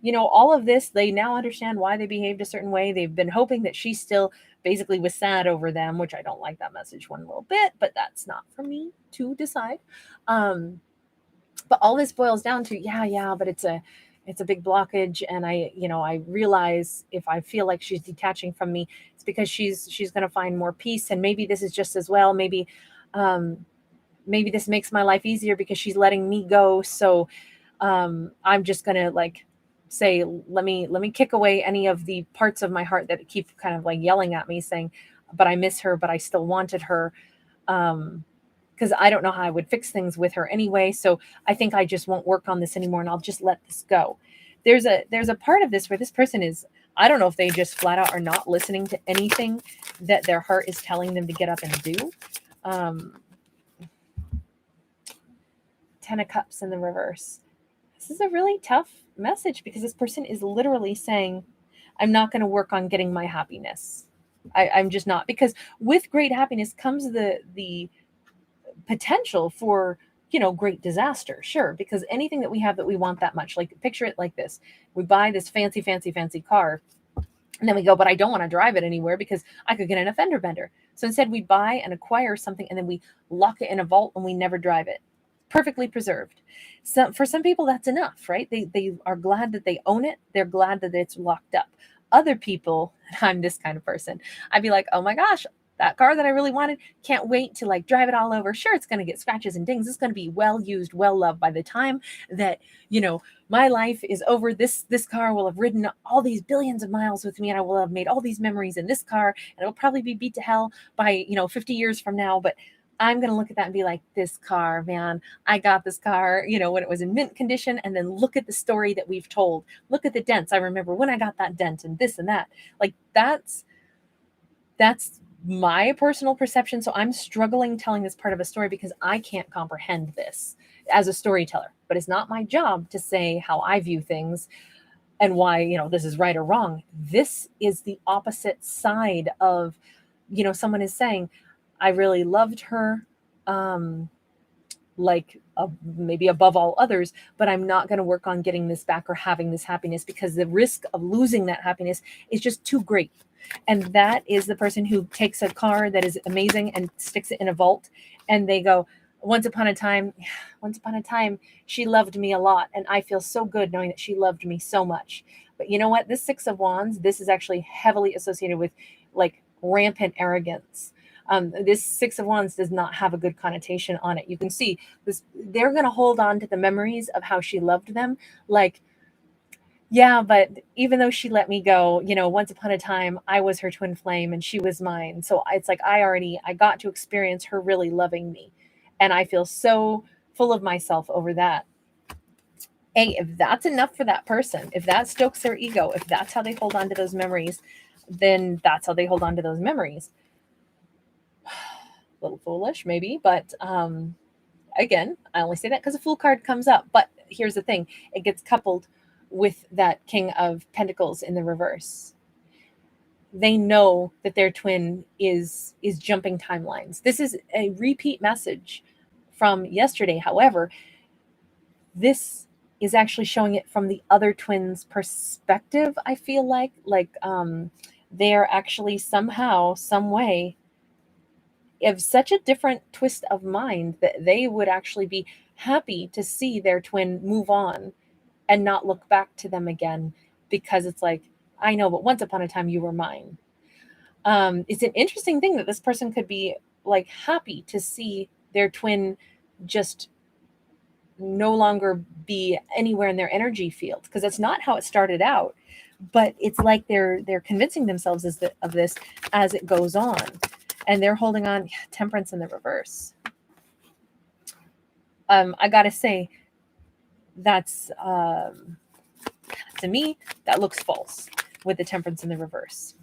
You know, all of this, they now understand why they behaved a certain way. They've been hoping that she still basically was sad over them, which I don't like that message one little bit, but that's not for me to decide. But all this boils down to, yeah, but it's a big blockage. And I realize if I feel like she's detaching from me, it's because she's going to find more peace. And maybe this is just as well. Maybe this makes my life easier because she's letting me go. So I'm just going to like say, let me kick away any of the parts of my heart that keep kind of like yelling at me saying, but I miss her, but I still wanted her. Because I don't know how I would fix things with her anyway. So I think I just won't work on this anymore and I'll just let this go. There's a part of this where this person is, I don't know if they just flat out are not listening to anything that their heart is telling them to get up and do. 10 of Cups in the reverse. This is a really tough message because this person is literally saying, I'm not going to work on getting my happiness. I'm just not, because with great happiness comes the potential for, great disaster. Sure. Because anything that we have that we want that much, like picture it like this. We buy this fancy car and then we go, but I don't want to drive it anywhere because I could get in a fender bender. So instead we buy and acquire something and then we lock it in a vault and we never drive it. Perfectly preserved. So for some people that's enough, right? They are glad that they own it. They're glad that it's locked up. Other people, I'm this kind of person, I'd be like, oh my gosh, that car that I really wanted, can't wait to like drive it all over. Sure, it's going to get scratches and dings. It's going to be well used, well loved. By the time that, my life is over, this car will have ridden all these billions of miles with me and I will have made all these memories in this car and it'll probably be beat to hell by, 50 years from now. But I'm going to look at that and be like, this car, man, I got this car, when it was in mint condition. And then look at the story that we've told. Look at the dents. I remember when I got that dent and this and that. Like that's my personal perception. So I'm struggling telling this part of a story because I can't comprehend this as a storyteller, but it's not my job to say how I view things and why, this is right or wrong. This is the opposite side of, someone is saying, I really loved her, maybe above all others, but I'm not going to work on getting this back or having this happiness because the risk of losing that happiness is just too great. And that is the person who takes a car that is amazing and sticks it in a vault and they go, once upon a time, she loved me a lot. And I feel so good knowing that she loved me so much. But you know what? This Six of Wands, this is actually heavily associated with like rampant arrogance. This Six of Wands does not have a good connotation on it. You can see this, they're going to hold on to the memories of how she loved them. Like, yeah, but even though she let me go, once upon a time, I was her twin flame and she was mine. So it's like, I got to experience her really loving me. And I feel so full of myself over that. Hey, if that's enough for that person, if that stokes their ego, if that's how they hold on to those memories, then that's how they hold on to those memories. A little foolish, maybe, but again, I only say that because a Fool card comes up. But here's the thing, it gets coupled with that King of Pentacles in the reverse. They know that their twin is jumping timelines. This is a repeat message from yesterday. However, this is actually showing it from the other twin's perspective. I feel like they're actually somehow, some way, of such a different twist of mind that they would actually be happy to see their twin move on and not look back to them again, because it's like, I know, but once upon a time you were mine. It's an interesting thing that this person could be like happy to see their twin just no longer be anywhere in their energy field, because that's not how it started out. But it's like they're convincing themselves of this as it goes on, and they're holding on. Temperance in the reverse. I gotta say, that's to me, that looks false with the Temperance in the reverse.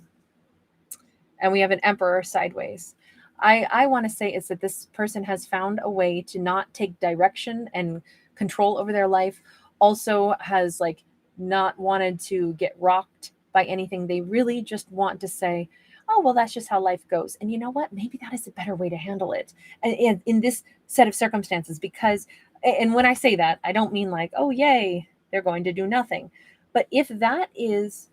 And we have an Emperor sideways. I want to say is that this person has found a way to not take direction and control over their life. Also has like not wanted to get rocked by anything. They really just want to say, oh, well, that's just how life goes. And you know what? Maybe that is a better way to handle it. And in this set of circumstances, because, and when I say that, I don't mean like, oh, yay, they're going to do nothing. But if that is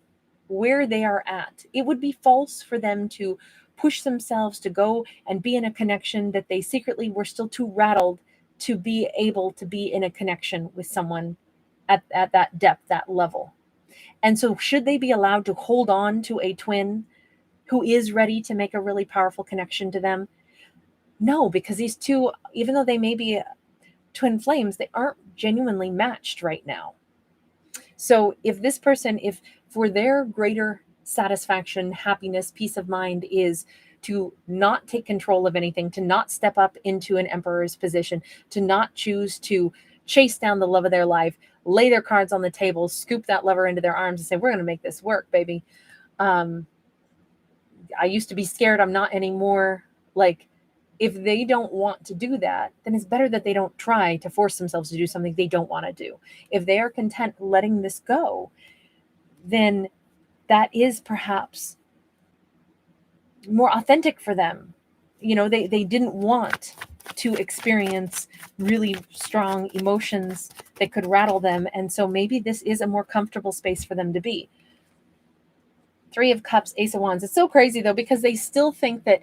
where they are at, it would be false for them to push themselves to go and be in a connection that they secretly were still too rattled to be able to be in a connection with someone at that depth, that level. And so should they be allowed to hold on to a twin who is ready to make a really powerful connection to them? No, because these two, even though they may be twin flames, they aren't genuinely matched right now. So if this person, if for their greater satisfaction, happiness, peace of mind is to not take control of anything, to not step up into an emperor's position, to not choose to chase down the love of their life, lay their cards on the table, scoop that lover into their arms and say, we're going to make this work, baby. I used to be scared. I'm not anymore. Like, if they don't want to do that, then it's better that they don't try to force themselves to do something they don't want to do. If they are content letting this go, then that is perhaps more authentic for them. You know, they didn't want to experience really strong emotions that could rattle them. And so maybe this is a more comfortable space for them to be. Three of Cups, Ace of Wands. It's so crazy though, because they still think that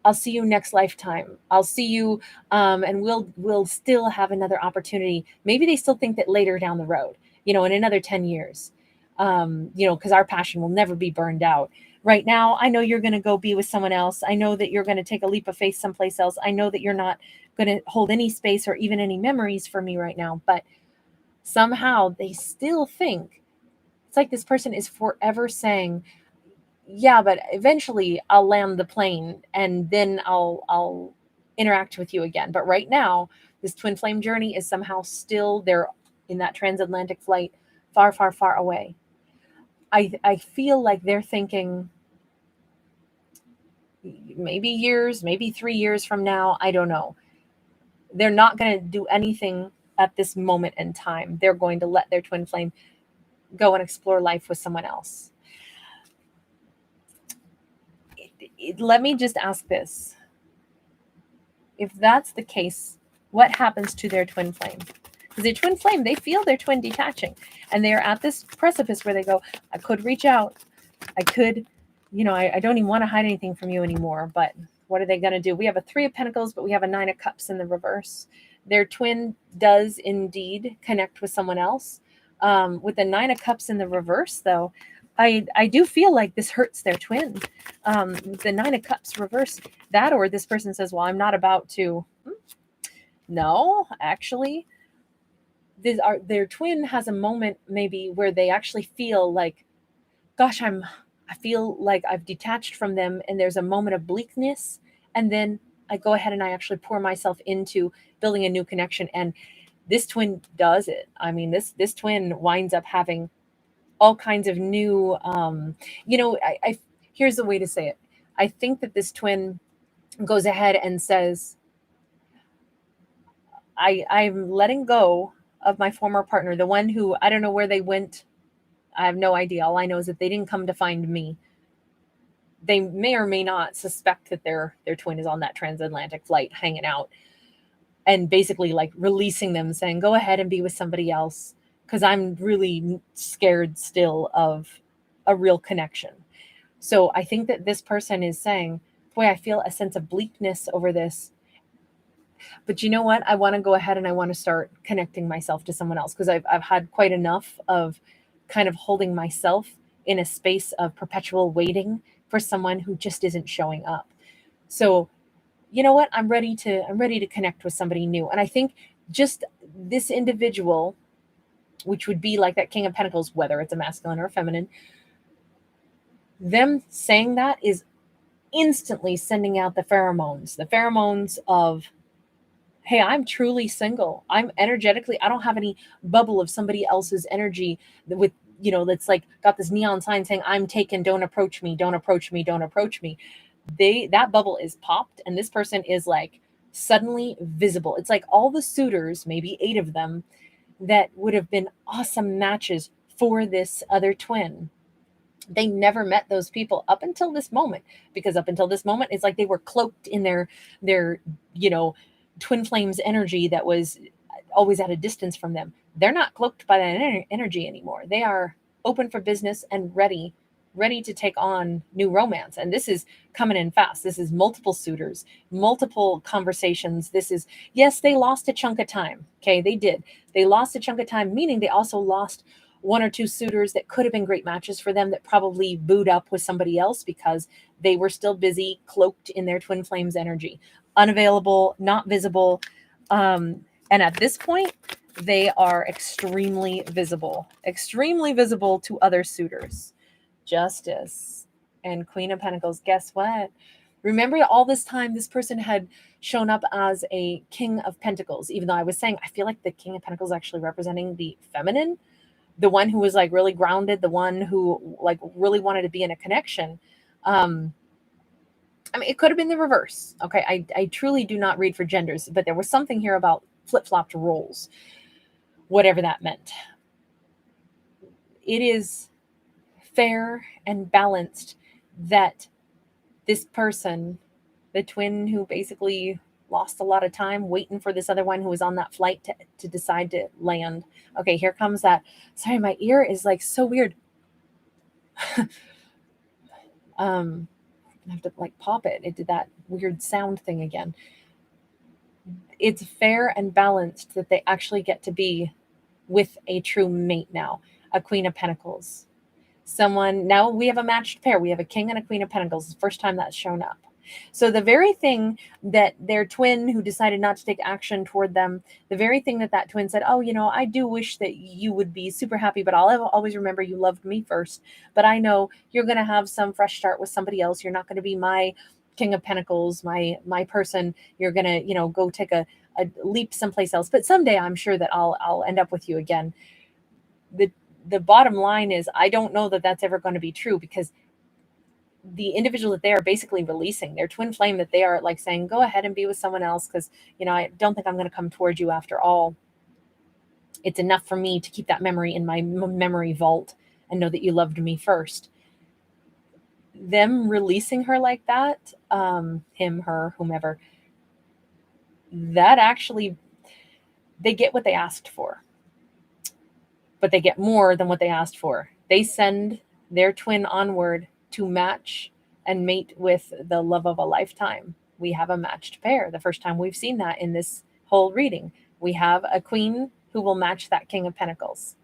I'll see you next lifetime. I'll see you, and we'll still have another opportunity. Maybe they still think that later down the road, in another 10 years, because our passion will never be burned out. Right now, I know you're going to go be with someone else. I know that you're going to take a leap of faith someplace else. I know that you're not going to hold any space or even any memories for me right now. But somehow they still think it's like this person is forever saying, yeah, but eventually I'll land the plane and then I'll interact with you again. But right now, this twin flame journey is somehow still there in that transatlantic flight, far, far, far away. I feel like they're thinking maybe years, maybe 3 years from now. I don't know. They're not going to do anything at this moment in time. They're going to let their twin flame go and explore life with someone else. Let me just ask this. If that's the case, what happens to their twin flame? Because their twin flame, they feel their twin detaching. And they're at this precipice where they go, I could reach out. I could, I don't even want to hide anything from you anymore. But what are they going to do? We have a Three of Pentacles, but we have a Nine of Cups in the reverse. Their twin does indeed connect with someone else. With the Nine of Cups in the reverse, though, I do feel like this hurts their twin. The Nine of Cups reverse that, or this person says, well, I'm not about to. No, actually, their twin has a moment maybe where they actually feel like, gosh, I feel like I've detached from them, and there's a moment of bleakness, and then I go ahead and I actually pour myself into building a new connection. And this twin does it. I mean, this twin winds up having all kinds of new, I here's the way to say it. I think that this twin goes ahead and says, I'm letting go of my former partner, the one who I don't know where they went. I have no idea. All I know is that they didn't come to find me. They may or may not suspect that their twin is on that transatlantic flight hanging out, and basically like releasing them, saying, go ahead and be with somebody else, because I'm really scared still of a real connection. So I think that this person is saying, boy, I feel a sense of bleakness over this. But you know what? I want to go ahead and I want to start connecting myself to someone else, because I've had quite enough of kind of holding myself in a space of perpetual waiting for someone who just isn't showing up. So, you know what? I'm ready to connect with somebody new. And I think just this individual, which would be like that King of Pentacles, whether it's a masculine or a feminine, them saying that is instantly sending out the pheromones of, hey, I'm truly single. I'm energetically, I don't have any bubble of somebody else's energy with, that's like got this neon sign saying, I'm taken, don't approach me, don't approach me, don't approach me. That bubble is popped, and this person is like suddenly visible. It's like all the suitors, maybe 8 of them, that would have been awesome matches for this other twin. They never met those people up until this moment, because up until this moment, it's like they were cloaked in their twin flames energy that was always at a distance from them. They're not cloaked by that energy anymore. They are open for business and ready to take on new romance. And this is coming in fast. This is multiple suitors, multiple conversations. This is, yes, they lost a chunk of time. Okay, they did. They lost a chunk of time, meaning they also lost 1 or 2 suitors that could have been great matches for them, that probably booed up with somebody else because they were still busy, cloaked in their twin flames energy, unavailable, not visible. And at this point, they are extremely visible to other suitors. Justice and Queen of Pentacles. Guess what? Remember, all this time, this person had shown up as a King of Pentacles, even though I was saying, I feel like the King of Pentacles actually representing the feminine, the one who was like really grounded, the one who like really wanted to be in a connection. I mean, it could have been the reverse. Okay. I truly do not read for genders, but there was something here about flip-flopped roles, whatever that meant. It is fair and balanced that this person, the twin who basically lost a lot of time waiting for this other one who was on that flight to decide to land. Okay, here comes that. Sorry, my ear is like so weird. I have to like pop it. It did that weird sound thing again. It's fair and balanced that they actually get to be with a true mate now, a Queen of Pentacles. Someone, now we have a matched pair. We have a King and a Queen of Pentacles. It's the first time that's shown up. So the very thing that their twin who decided not to take action toward them, the very thing that twin said, oh, I do wish that you would be super happy, but I'll always remember you loved me first. But I know you're going to have some fresh start with somebody else. You're not going to be my King of Pentacles, my person. You're going to, go take a leap someplace else. But someday I'm sure that I'll end up with you again. The bottom line is, I don't know that that's ever going to be true, because the individual that they are basically releasing, their twin flame, that they are like saying, go ahead and be with someone else, because, I don't think I'm going to come towards you after all. It's enough for me to keep that memory in my memory vault and know that you loved me first. Them releasing her like that, him, her, whomever, that actually, they get what they asked for. But they get more than what they asked for. They send their twin onward to match and mate with the love of a lifetime. We have a matched pair. The first time we've seen that in this whole reading. We have a queen who will match that King of Pentacles.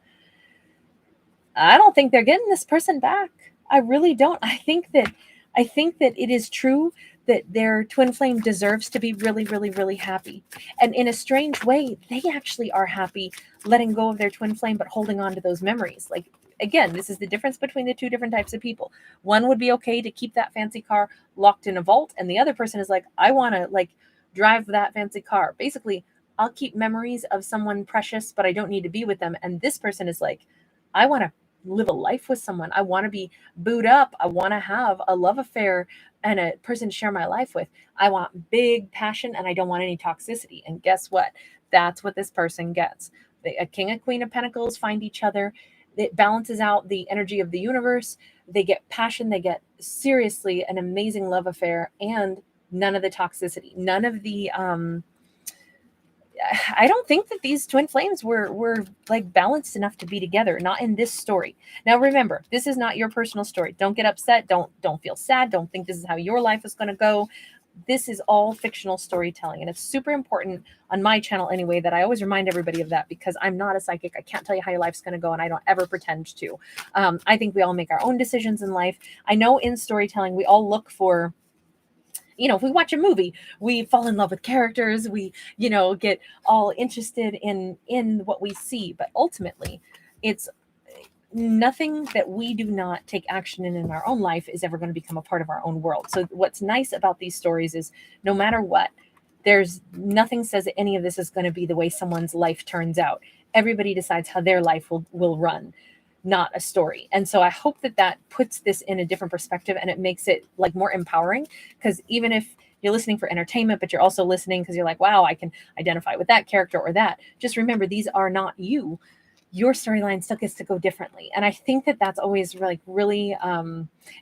I don't think they're getting this person back. I really don't. I think that it is true that their twin flame deserves to be really, really, really happy. And in a strange way, they actually are happy letting go of their twin flame, but holding on to those memories. Like, again, this is the difference between the two different types of people. One would be okay to keep that fancy car locked in a vault, and the other person is like, I want to like drive that fancy car. Basically, I'll keep memories of someone precious, but I don't need to be with them. And this person is like, I want to live a life with someone. I want to be booed up. I want to have a love affair and a person to share my life with. I want big passion and I don't want any toxicity. And guess what? That's what this person gets. A king and queen of pentacles find each other. It balances out the energy of the universe. They get passion. They get seriously an amazing love affair and none of the toxicity, none of the, I don't think that these twin flames were like balanced enough to be together. Not in this story. Now remember, this is not your personal story. Don't get upset. Don't feel sad. Don't think this is how your life is going to go. This is all fictional storytelling, and it's super important on my channel anyway that I always remind everybody of that, because I'm not a psychic. I can't tell you how your life's going to go, and I don't ever pretend to. I think we all make our own decisions in life. I know in storytelling we all look for, if we watch a movie, we fall in love with characters, we, get all interested in what we see. But ultimately, it's nothing that we do not take action in our own life is ever going to become a part of our own world. So what's nice about these stories is no matter what, there's nothing says that any of this is going to be the way someone's life turns out. Everybody decides how their life will run, not a story. And so I hope that puts this in a different perspective, and it makes it like more empowering, because even if you're listening for entertainment, but you're also listening because you're like, wow, I can identify with that character or that. Just remember, these are not you. Your storyline still gets to go differently. And I think that that's always really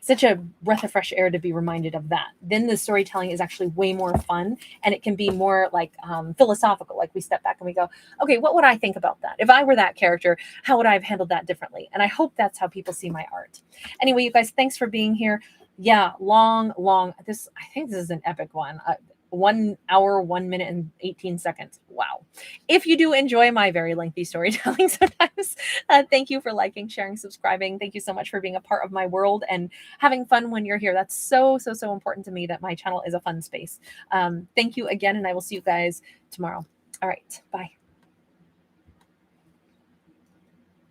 such a breath of fresh air to be reminded of that. Then the storytelling is actually way more fun, and it can be more like philosophical. Like we step back and we go, okay, what would I think about that? If I were that character, how would I have handled that differently? And I hope that's how people see my art. Anyway, you guys, thanks for being here. Yeah, long. I think this is an epic one. 1 hour, 1 minute and 18 seconds. Wow. If you do enjoy my very lengthy storytelling sometimes, thank you for liking, sharing, subscribing. Thank you so much for being a part of my world and having fun when you're here. That's so important to me, that my channel is a fun space. Thank you again, and I will see you guys tomorrow. All right. Bye.